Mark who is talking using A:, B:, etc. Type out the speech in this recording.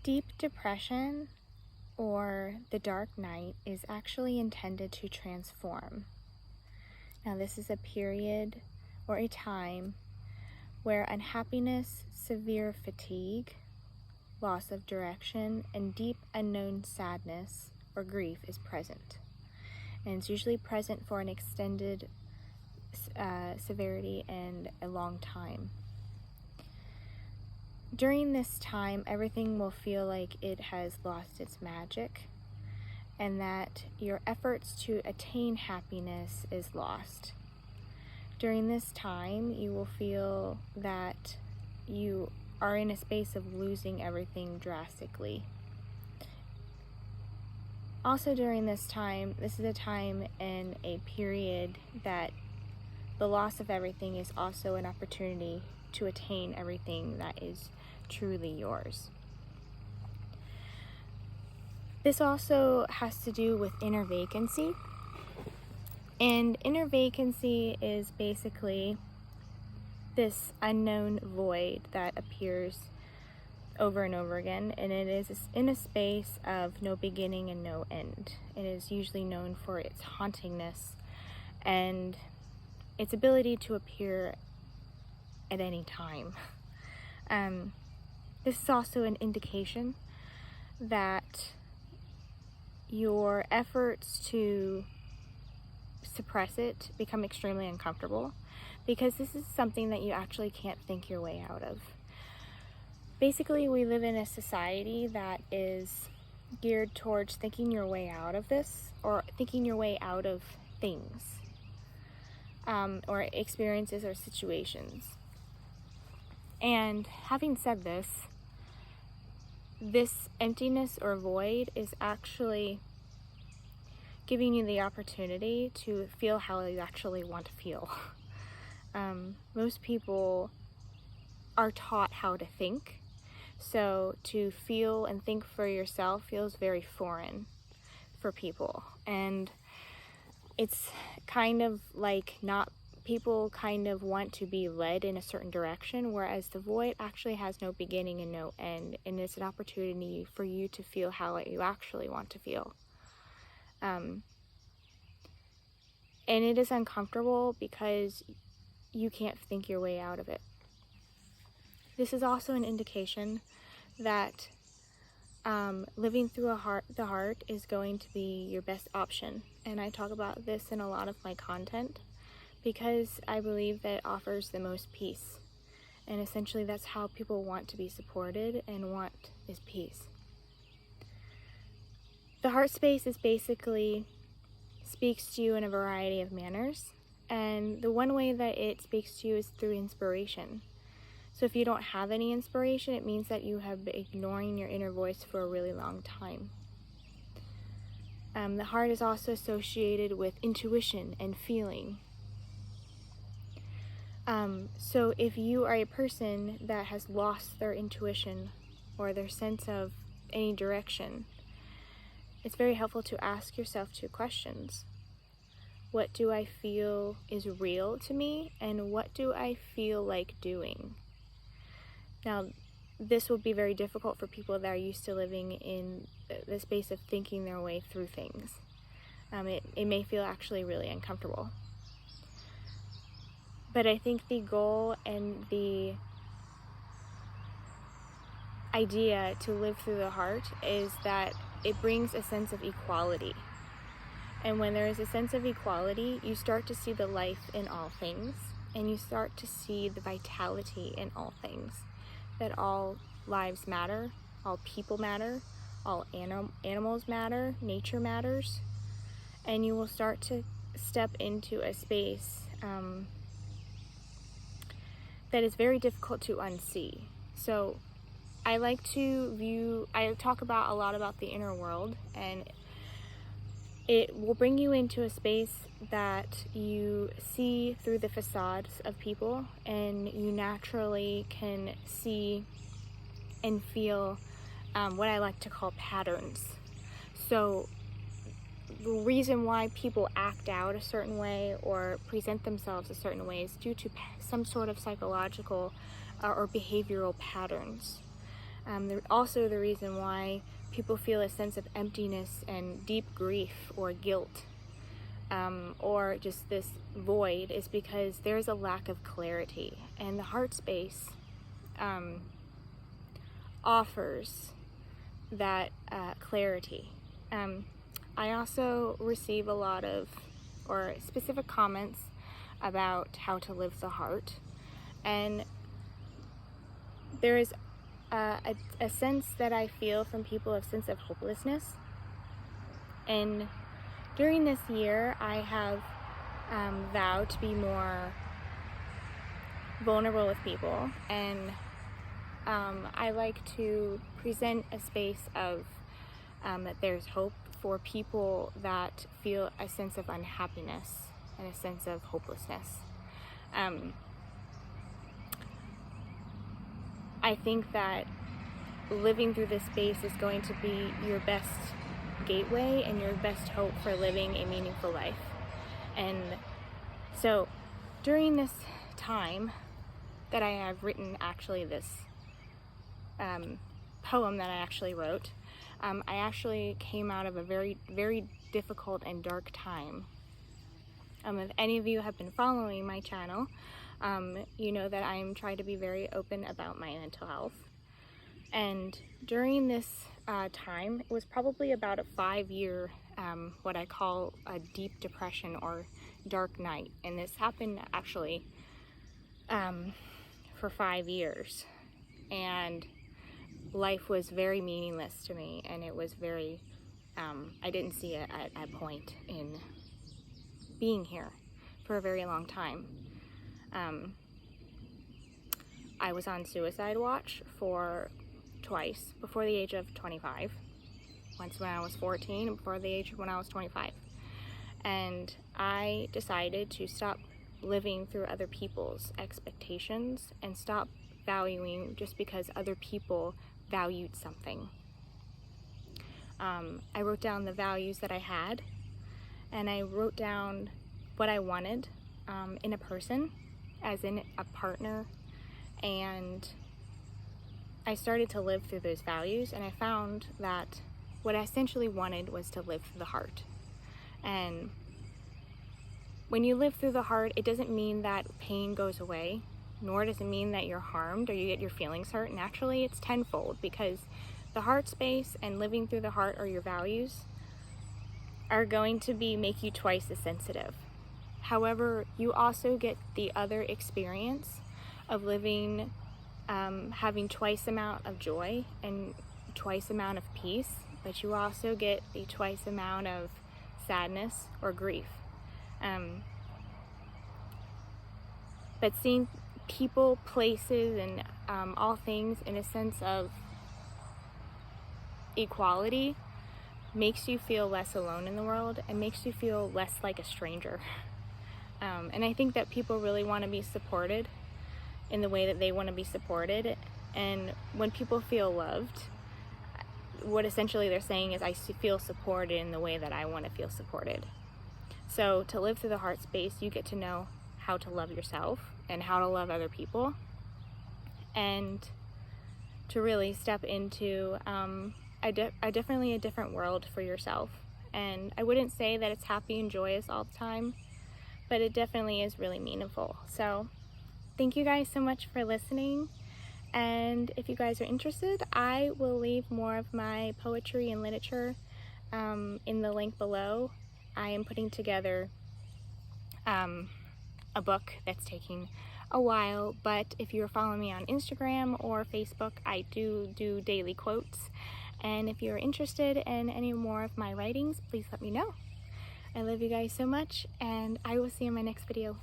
A: Deep depression or the dark night is actually intended to transform. Now, this is a period or a time where unhappiness, severe fatigue, loss of direction, and deep unknown sadness or grief is present. And it's usually present for an extended severity and a long time. During this time, everything will feel like it has lost its magic, and that your efforts to attain happiness is lost. During this time, you will feel that you are in a space of losing everything drastically. Also during this time, this is a time and a period that the loss of everything is also an opportunity to attain everything that is truly yours. This also has to do with inner vacancy. And inner vacancy is basically this unknown void that appears over and over again, and it is in a space of no beginning and no end. It is usually known for its hauntingness and its ability to appear at any time. This is also an indication that your efforts to suppress it become extremely uncomfortable, because this is something that you actually can't think your way out of. Basically, we live in a society that is geared towards thinking your way out of this, or thinking your way out of things, or experiences or situations. And having said this emptiness or void is actually giving you the opportunity to feel how you actually want to feel. Most people are taught how to think, so to feel and think for yourself feels very foreign for people. And it's kind of like people kind of want to be led in a certain direction, whereas the void actually has no beginning and no end, and it's an opportunity for you to feel how you actually want to feel. And it is uncomfortable because you can't think your way out of it. This is also an indication that living through the heart is going to be your best option. And I talk about this in a lot of my content because I believe that it offers the most peace. And essentially that's how people want to be supported and want is peace. The heart space is basically speaks to you in a variety of manners. And the one way that it speaks to you is through inspiration. So if you don't have any inspiration, it means that you have been ignoring your inner voice for a really long time. The heart is also associated with intuition and feeling. So if you are a person that has lost their intuition or their sense of any direction, it's very helpful to ask yourself two questions. What do I feel is real to me, and what do I feel like doing? Now, this will be very difficult for people that are used to living in the space of thinking their way through things. It may feel actually really uncomfortable. But I think the goal and the idea to live through the heart is that it brings a sense of equality. And when there is a sense of equality, you start to see the life in all things, and you start to see the vitality in all things. That all lives matter, all people matter, all animals matter, nature matters, and you will start to step into a space that is very difficult to unsee. So I talk a lot about the inner world, and it will bring you into a space that you see through the facades of people, and you naturally can see and feel what I like to call patterns. So the reason why people act out a certain way or present themselves a certain way is due to some sort of psychological or behavioral patterns. Also the reason why people feel a sense of emptiness and deep grief or guilt, or just this void, is because there's a lack of clarity, and the heart space offers that clarity. I also receive a lot of or specific comments about how to live the heart, and there is a sense that I feel from people, a sense of hopelessness. And during this year, I have vowed to be more vulnerable with people, and I like to present a space of that there's hope for people that feel a sense of unhappiness and a sense of hopelessness. I think that living through this space is going to be your best gateway and your best hope for living a meaningful life. And so during this time that I have written actually this poem that I actually wrote, I actually came out of a very, very difficult and dark time. If any of you have been following my channel, you know that I'm trying to be very open about my mental health. And during this time, it was probably about a 5-year, what I call a deep depression or dark night. And this happened actually for 5 years. And life was very meaningless to me, and it was very, I didn't see a point in being here for a very long time. I was on suicide watch for twice before the age of 25. Once when I was 14 and before the age of when I was 25. And I decided to stop living through other people's expectations and stop valuing just because other people valued something. I wrote down the values that I had, and I wrote down what I wanted in a person, as in a partner, and I started to live through those values, and I found that what I essentially wanted was to live through the heart. And when you live through the heart, it doesn't mean that pain goes away, nor does it mean that you're harmed or you get your feelings hurt. And actually it's tenfold, because the heart space and living through the heart, or your values, are going to make you twice as sensitive. However, you also get the other experience of living, having twice amount of joy and twice amount of peace, but you also get the twice amount of sadness or grief. But seeing people, places, and all things in a sense of equality makes you feel less alone in the world and makes you feel less like a stranger. And I think that people really want to be supported in the way that they want to be supported. And when people feel loved, what essentially they're saying is, I feel supported in the way that I want to feel supported. So to live through the heart space, you get to know how to love yourself and how to love other people, and to really step into definitely a different world for yourself. And I wouldn't say that it's happy and joyous all the time, but it definitely is really meaningful. So thank you guys so much for listening. And if you guys are interested, I will leave more of my poetry and literature in the link below. I am putting together a book that's taking a while, but if you're following me on Instagram or Facebook, I do daily quotes. And if you're interested in any more of my writings, please let me know. I love you guys so much, and I will see you in my next video.